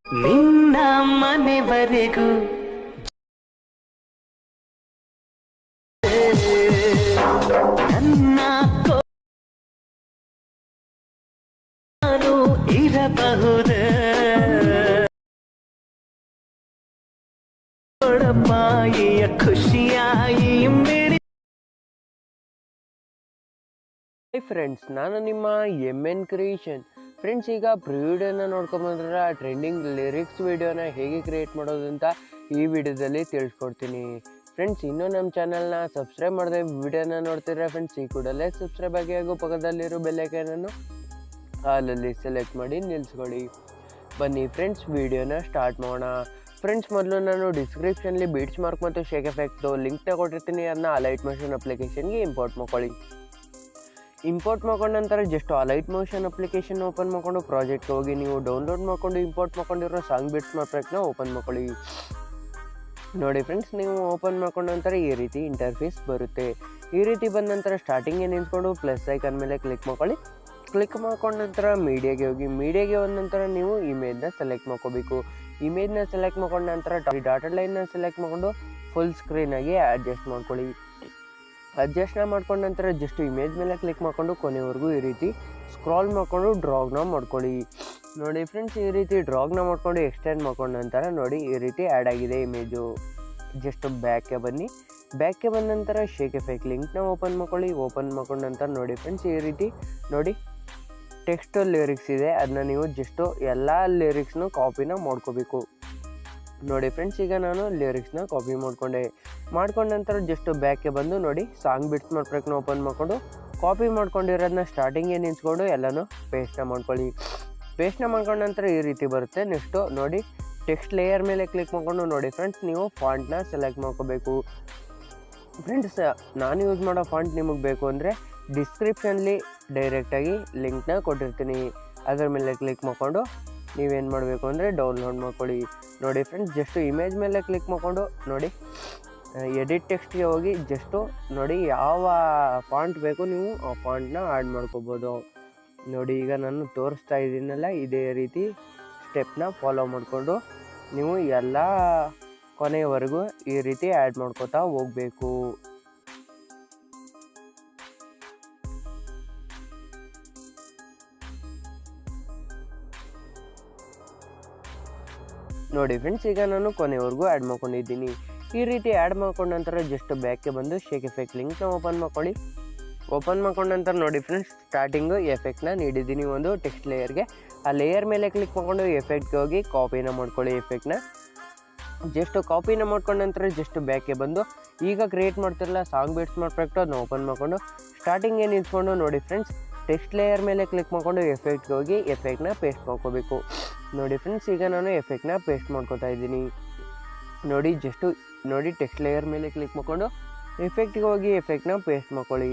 ನಿನ್ನ ಮನೆವರೆಗೂ ನನ್ನ ನಾನು ಇರಬಹುದೇ ಮಾಯಿಯ ಖುಷಿಯಾಯಿ ಮೇರಿ. ಫ್ರೆಂಡ್ಸ್, ನಾನು ನಿಮ್ಮ MN ಕ್ರಿಯೇಷನ್. ಫ್ರೆಂಡ್ಸ್, ಈಗ ಪ್ರಿವಿಡಿಯೋನ ನೋಡ್ಕೊಂಬಂದ್ರೆ ಟ್ರೆಂಡಿಂಗ್ ಲಿರಿಕ್ಸ್ ವಿಡಿಯೋನ ಹೇಗೆ ಕ್ರಿಯೇಟ್ ಮಾಡೋದು ಅಂತ ಈ ವಿಡಿಯೋದಲ್ಲಿ ತಿಳಿಸ್ಕೊಡ್ತೀನಿ. ಫ್ರೆಂಡ್ಸ್, ಇನ್ನೂ ನಮ್ಮ ಚಾನಲ್ನ ಸಬ್ಸ್ಕ್ರೈಬ್ ಮಾಡದೆ ವಿಡಿಯೋನ ನೋಡ್ತಿದ್ರೆ ಫ್ರೆಂಡ್ಸ್, ಈ ಕೂಡಲೇ ಸಬ್ಸ್ಕ್ರೈಬ್ ಆಗಿ ಹಾಗೂ ಪಕ್ಕದಲ್ಲಿರೋ ಬೆಲ್ಲೈಕನನ್ನು ಹಾಲಲ್ಲಿ ಸೆಲೆಕ್ಟ್ ಮಾಡಿ ನಿಲ್ಲಿಸ್ಕೊಳ್ಳಿ. ಬನ್ನಿ ಫ್ರೆಂಡ್ಸ್, ವಿಡಿಯೋನ ಸ್ಟಾರ್ಟ್ ಮಾಡೋಣ. ಫ್ರೆಂಡ್ಸ್, ಮೊದಲು ನಾನು ಡಿಸ್ಕ್ರಿಪ್ಷನ್ಲಿ ಬೀಟ್ಸ್ ಮಾರ್ಕ್ ಮತ್ತು ಶೇಕ್ ಎಫೆಕ್ಟ್ದು ಲಿಂಕ್ನ ಕೊಟ್ಟಿರ್ತೀನಿ. ಅದನ್ನ ಅಲೈಟ್ ಮೋಷನ್ ಅಪ್ಲಿಕೇಶನ್ಗೆ ಇಂಪೋರ್ಟ್ ಮಾಡ್ಕೊಳ್ಳಿ. ಇಂಪೋರ್ಟ್ ಮಾಡ್ಕೊಂಡ ನಂತರ just Alight motion application open ಮಾಡ್ಕೊಂಡು ಪ್ರಾಜೆಕ್ಟ್ಗೆ ಹೋಗಿ ನೀವು ಡೌನ್ಲೋಡ್ ಮಾಡ್ಕೊಂಡು ಇಂಪೋರ್ಟ್ ಮಾಡ್ಕೊಂಡಿರೋ ಸಾಂಗ್ ಬೀಟ್ಸ್ ಮಾರ್ಕ್ನ ಓಪನ್ ಮಾಡ್ಕೊಳ್ಳಿ. ನೋಡಿ ಫ್ರೆಂಡ್ಸ್, ನೀವು ಓಪನ್ ಮಾಡ್ಕೊಂಡ ನಂತರ ಈ ರೀತಿ ಇಂಟರ್ಫೇಸ್ ಬರುತ್ತೆ. ಈ ರೀತಿ ಬಂದ ನಂತರ ಸ್ಟಾರ್ಟಿಂಗ್ಗೆ ನಿಂತ್ಕೊಂಡು ಪ್ಲಸ್ ಐಕಾನ್ ಮೇಲೆ ಕ್ಲಿಕ್ ಮಾಡ್ಕೊಳ್ಳಿ. ಕ್ಲಿಕ್ ಮಾಡ್ಕೊಂಡ ನಂತರ ಮೀಡಿಯಾಗೆ ಹೋಗಿ. ಮೀಡಿಯಾಗೆ ಹೋದ ನಂತರ ನೀವು ಇಮೇಜ್ನ ಸೆಲೆಕ್ಟ್ ಮಾಡ್ಕೋಬೇಕು. ಇಮೇಜ್ನ ಸೆಲೆಕ್ಟ್ ಮಾಡ್ಕೊಂಡ ನಂತರ ಡಾಟೆಡ್ ಲೈನ್ನ ಸೆಲೆಕ್ಟ್ ಮಾಡ್ಕೊಂಡು ಫುಲ್ ಸ್ಕ್ರೀನಾಗಿ ಅಡ್ಜಸ್ಟ್ ಮಾಡ್ಕೊಳ್ಳಿ. ಅಡ್ಜಸ್ಟ್ನ ಮಾಡ್ಕೊಂಡ ನಂತರ ಜಸ್ಟ್ ಇಮೇಜ್ ಮೇಲೆ ಕ್ಲಿಕ್ ಮಾಡ್ಕೊಂಡು ಕೊನೆವರೆಗೂ ಈ ರೀತಿ ಸ್ಕ್ರಾಲ್ ಮಾಡ್ಕೊಂಡು ಡ್ರಾಗ್ನ ಮಾಡ್ಕೊಳ್ಳಿ. ನೋಡಿ ಫ್ರೆಂಡ್ಸ್, ಈ ರೀತಿ ಡ್ರಾಗ್ನ ಮಾಡ್ಕೊಂಡು ಎಕ್ಸ್ಟೆಂಡ್ ಮಾಡ್ಕೊಂಡ ನಂತರ ನೋಡಿ ಈ ರೀತಿ ಆ್ಯಡ್ ಆಗಿದೆ ಇಮೇಜು. ಜಸ್ಟ್ ಬ್ಯಾಕ್ಗೆ ಬನ್ನಿ. ಬ್ಯಾಕ್ಗೆ ಬಂದ ನಂತರ ಶೇಕ್ ಎಫೆಕ್ಟ್ ಲಿಂಕ್ನ ಓಪನ್ ಮಾಡ್ಕೊಳ್ಳಿ. ಓಪನ್ ಮಾಡ್ಕೊಂಡ ನಂತರ ನೋಡಿ ಫ್ರೆಂಡ್ಸ್, ಈ ರೀತಿ ನೋಡಿ ಟೆಕ್ಸ್ಟ್ ಲಿರಿಕ್ಸ್ ಇದೆ. ಅದನ್ನ ನೀವು ಜಸ್ಟು ಎಲ್ಲ ಲಿರಿಕ್ಸ್ನು ಕಾಪಿನ ಮಾಡ್ಕೋಬೇಕು. ನೋಡಿ ಫ್ರೆಂಡ್ಸ್, ಈಗ ನಾನು ಲಿರಿಕ್ಸ್ನ ಕಾಪಿ ಮಾಡ್ಕೊಂಡ ನಂತರ ಜಸ್ಟ್ ಬ್ಯಾಕ್ಗೆ ಬಂದು ನೋಡಿ ಸಾಂಗ್ ಬಿಟ್ಸ್ ಮಾಡ್ಬೇಕನ್ನ ಓಪನ್ ಮಾಡ್ಕೊಂಡು ಕಾಪಿ ಮಾಡ್ಕೊಂಡಿರೋದನ್ನ ಸ್ಟಾರ್ಟಿಂಗ್ಗೆ ನಿಲ್ಸ್ಕೊಂಡು ಎಲ್ಲನೂ ಪೇಸ್ಟ್ನ ಮಾಡ್ಕೊಳ್ಳಿ. ಪೇಸ್ಟ್ನ ಮಾಡ್ಕೊಂಡ ನಂತರ ಈ ರೀತಿ ಬರುತ್ತೆ. ನೆಕ್ಸ್ಟು ನೋಡಿ ಟೆಕ್ಸ್ಟ್ ಲೇಯರ್ ಮೇಲೆ ಕ್ಲಿಕ್ ಮಾಡ್ಕೊಂಡು ನೋಡಿ ಫ್ರೆಂಡ್ಸ್, ನೀವು ಫಾಂಟ್ನ ಸೆಲೆಕ್ಟ್ ಮಾಡ್ಕೋಬೇಕು. ಫ್ರೆಂಡ್ಸ್, ನಾನು ಯೂಸ್ ಮಾಡೋ ಫಾಂಟ್ ನಿಮಗೆ ಬೇಕು ಅಂದರೆ ಡಿಸ್ಕ್ರಿಪ್ಷನ್ಲಿ ಡೈರೆಕ್ಟಾಗಿ ಲಿಂಕ್ನ ಕೊಟ್ಟಿರ್ತೀನಿ. ಅದರ ಮೇಲೆ ಕ್ಲಿಕ್ ಮಾಡ್ಕೊಂಡು ನೀವೇನು ಮಾಡಬೇಕು ಅಂದರೆ ಡೌನ್ಲೋಡ್ ಮಾಡ್ಕೊಳ್ಳಿ. ನೋಡಿ ಫ್ರೆಂಡ್ಸ್, ಜಸ್ಟು ಇಮೇಜ್ ಮೇಲೆ ಕ್ಲಿಕ್ ಮಾಡ್ಕೊಂಡು ನೋಡಿ ಎಡಿಟ್ ಟೆಕ್ಸ್ಟ್ಗೆ ಹೋಗಿ ಜಸ್ಟು ನೋಡಿ ಯಾವ ಫಾಂಟ್ ಬೇಕು ನೀವು ಆ ಫಾಂಟ್ನ ಆ್ಯಡ್ ಮಾಡ್ಕೋಬೋದು. ನೋಡಿ ಈಗ ನಾನು ತೋರಿಸ್ತಾ ಇದ್ದೀನಲ್ಲ, ಇದೇ ರೀತಿ ಸ್ಟೆಪ್ನ ಫಾಲೋ ಮಾಡಿಕೊಂಡು ನೀವು ಎಲ್ಲ ಕೊನೆಯವರೆಗೂ ಈ ರೀತಿ ಆ್ಯಡ್ ಮಾಡ್ಕೋತಾ ಹೋಗಬೇಕು. ನೋಡಿ ಫ್ರೆಂಡ್ಸ್, ಈಗ ನಾನು ಕೊನೆವರೆಗೂ ಆ್ಯಡ್ ಮಾಡ್ಕೊಂಡಿದ್ದೀನಿ. ಈ ರೀತಿ ಆ್ಯಡ್ ಮಾಡ್ಕೊಂಡ ನಂತರ ಜಸ್ಟ್ ಬ್ಯಾಕ್ಗೆ ಬಂದು ಶೇಕ್ ಎಫೆಕ್ಟ್ ಲಿಂಕ್ನ ಓಪನ್ ಮಾಡ್ಕೊಳ್ಳಿ. ಓಪನ್ ಮಾಡ್ಕೊಂಡ ನಂತರ ನೋಡಿ ಫ್ರೆಂಡ್ಸ್, ಸ್ಟಾರ್ಟಿಂಗು ಎಫೆಕ್ಟ್ನ ನೀಡಿದ್ದೀನಿ ಒಂದು ಟೆಕ್ಸ್ಟ್ ಲೇಯರ್ಗೆ. ಆ ಲೇಯರ್ ಮೇಲೆ ಕ್ಲಿಕ್ ಮಾಡ್ಕೊಂಡು ಎಫೆಕ್ಟ್ಗೆ ಹೋಗಿ ಕಾಪಿನ ಮಾಡ್ಕೊಳ್ಳಿ. ಎಫೆಕ್ಟ್ನ ಜಸ್ಟ್ ಕಾಪಿನ ಮಾಡ್ಕೊಂಡ ನಂತರ ಜಸ್ಟ್ ಬ್ಯಾಕ್ಗೆ ಬಂದು ಈಗ ಕ್ರಿಯೇಟ್ ಮಾಡ್ತಿರಲ್ಲ ಸಾಂಗ್ ಬೀಟ್ಸ್ ಮಾಡ್ಬೇಕು, ಅದನ್ನ ಓಪನ್ ಮಾಡ್ಕೊಂಡು ಸ್ಟಾರ್ಟಿಂಗ್ಗೆ ನಿಲ್ಸ್ಕೊಂಡು ನೋಡಿ ಫ್ರೆಂಡ್ಸ್, ಟೆಕ್ಸ್ಟ್ ಲೇಯರ್ ಮೇಲೆ ಕ್ಲಿಕ್ ಮಾಡ್ಕೊಂಡು ಎಫೆಕ್ಟ್ಗೆ ಹೋಗಿ ಎಫೆಕ್ಟ್ನ ಪೇಸ್ಟ್ ಮಾಡ್ಕೋಬೇಕು. ನೋಡಿ ಫ್ರೆಂಡ್ಸ್, ಈಗ ನಾನು ಎಫೆಕ್ಟ್ನ ಪೇಸ್ಟ್ ಮಾಡ್ಕೊತಾ ಇದ್ದೀನಿ. ನೋಡಿ ಜಸ್ಟು ನೋಡಿ ಟೆಕ್ಸ್ಟ್ ಲೇಯರ್ ಮೇಲೆ ಕ್ಲಿಕ್ ಮಾಡ್ಕೊಂಡು ಎಫೆಕ್ಟ್ಗೆ ಹೋಗಿ ಎಫೆಕ್ಟ್ನ ಪೇಸ್ಟ್ ಮಾಡ್ಕೊಳ್ಳಿ.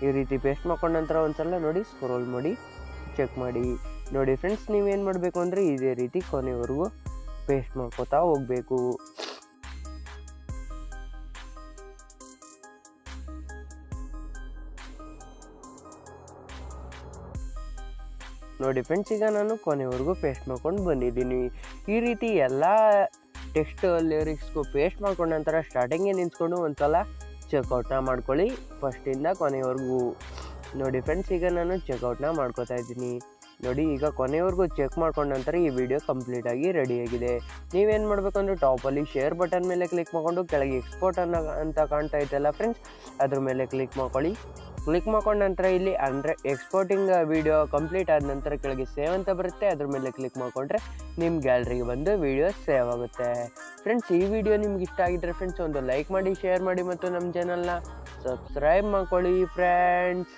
ಈ ರೀತಿ ಪೇಸ್ಟ್ ಮಾಡ್ಕೊಂಡ ನಂತರ ಒಂದ್ಸಲ ನೋಡಿ ಸ್ಕ್ರೋಲ್ ಮಾಡಿ ಚೆಕ್ ಮಾಡಿ. ನೋಡಿ ಫ್ರೆಂಡ್ಸ್, ನೀವೇನು ಮಾಡಬೇಕು ಅಂದರೆ ಇದೇ ರೀತಿ ಕೊನೆವರೆಗೂ ಪೇಸ್ಟ್ ಮಾಡ್ಕೋತಾ ಹೋಗಬೇಕು. ನೋಡಿ ಫ್ರೆಂಡ್ಸ್, ಈಗ ನಾನು ಕೊನೆವರೆಗೂ ಪೇಸ್ಟ್ ಮಾಡ್ಕೊಂಡು ಬಂದಿದ್ದೀನಿ. ಈ ರೀತಿ ಎಲ್ಲ ಟೆಕ್ಸ್ಟ್ ಲಿರಿಕ್ಸ್ಗೂ ಪೇಸ್ಟ್ ಮಾಡ್ಕೊಂಡ ನಂತರ ಸ್ಟಾರ್ಟಿಂಗ್ಗೆ ನಿಂತ್ಕೊಂಡು ಒಂದು ಸಲ ಚೆಕ್ಔಟ್ನ ಮಾಡ್ಕೊಳ್ಳಿ ಫಸ್ಟಿಂದ ಕೊನೆವರೆಗೂ. ನೋಡಿ ಫ್ರೆಂಡ್ಸ್, ಈಗ ನಾನು ಚೆಕ್ಔಟ್ನ ಮಾಡ್ಕೋತಾ ಇದ್ದೀನಿ. ನೋಡಿ ಈಗ ಕೊನೆವರೆಗೂ ಚೆಕ್ ಮಾಡ್ಕೊಂಡ ನಂತರ ಈ ವಿಡಿಯೋ ಕಂಪ್ಲೀಟಾಗಿ ರೆಡಿಯಾಗಿದೆ. ನೀವೇನು ಮಾಡಬೇಕು ಅಂದರೆ ಟಾಪಲ್ಲಿ ಶೇರ್ ಬಟನ್ ಮೇಲೆ ಕ್ಲಿಕ್ ಮಾಡ್ಕೊಂಡು ಕೆಳಗೆ ಎಕ್ಸ್ಪೋರ್ಟ್ ಅಂತ ಕಾಣ್ತಾ ಇತ್ತಲ್ಲ ಫ್ರೆಂಡ್ಸ್, ಅದ್ರ ಮೇಲೆ ಕ್ಲಿಕ್ ಮಾಡ್ಕೊಳ್ಳಿ. ಕ್ಲಿಕ್ ಮಾಡ್ಕೊಂಡ ನಂತರ ಇಲ್ಲಿ ಎಕ್ಸ್ಪೋರ್ಟಿಂಗ್ ವಿಡಿಯೋ ಕಂಪ್ಲೀಟ್ ಆದ ನಂತರ ಕೆಳಗೆ ಸೇವ್ ಅಂತ ಬರುತ್ತೆ. ಅದ್ರ ಮೇಲೆ ಕ್ಲಿಕ್ ಮಾಡಿಕೊಂಡ್ರೆ ನಿಮ್ಮ ಗ್ಯಾಲರಿಗೆ ಬಂದು ವಿಡಿಯೋ ಸೇವ್ ಆಗುತ್ತೆ. ಫ್ರೆಂಡ್ಸ್, ಈ ವಿಡಿಯೋ ನಿಮ್ಗೆ ಇಷ್ಟ ಆಗಿದ್ರೆ ಫ್ರೆಂಡ್ಸ್ ಒಂದು ಲೈಕ್ ಮಾಡಿ, ಶೇರ್ ಮಾಡಿ ಮತ್ತು ನಮ್ಮ ಚಾನಲ್ನ ಸಬ್ಸ್ಕ್ರೈಬ್ ಮಾಡ್ಕೊಳ್ಳಿ ಫ್ರೆಂಡ್ಸ್.